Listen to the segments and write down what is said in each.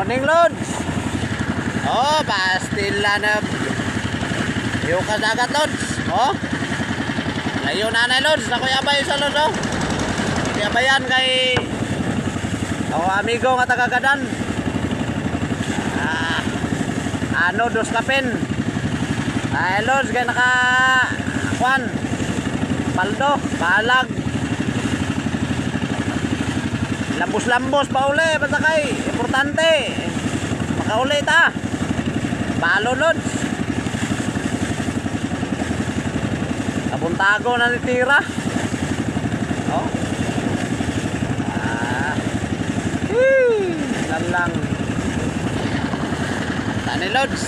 Morning, Lods. Oh, pastila na. Yung kasagat, Lods. Oh. Layo nanay, Lods. Ako yabay sa Lods, oh. Yabayan kay amigo nga tagagadan. Ano, dos kapin. Ay, Lods, kaya naka kwan. Paldo, balag. Lambos-lambos pa uli, basta kay importante makauli ta. Palo, Lods. Kabuntago na ni tira. Oh. Nalang. Tani, Lods.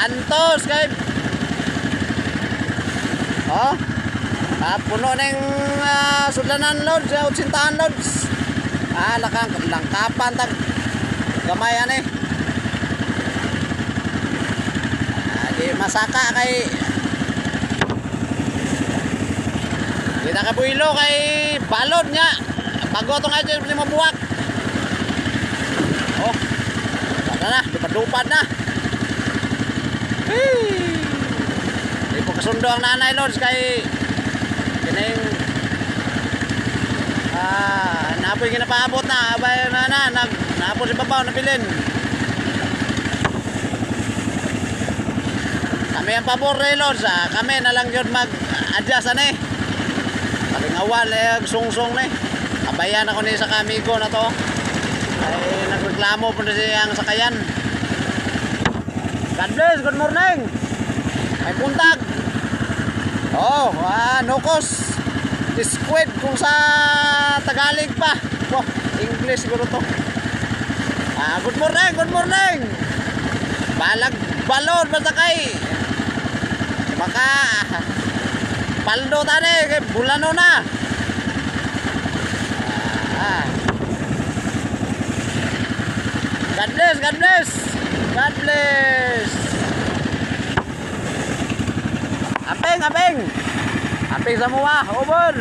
Antos kay. Oh. Puno ng sudlanan, Lods, utsintahan, Lods. Langkapan tag gamayan eh. Di masaka kay di nakabuilo kay balod nya bago itong ay lima buwak. Oh, sana na, lupad-lupad na. Di po kasundo ang nanay, Lods, kay kining napoy ginapaabot na abay na napo si babaw na bilin. Kami ang pabor, Lods, kami na lang yun mag-adjust ani. Kalingawal sungsong ni. Abayan ako ni sa kamigo na to. Ay nagreklamo po na siyang sakayan. God bless, good morning. May puntag. Oh, nukos. Squid kung sa Tagalog pa. Wow, English siguro to. Good morning, good morning. Balag balon basta kay. Baka paldo tani kay bulano na. God bless, God bless. God bless. Apeng, apeng. Apeng sa muwa, over.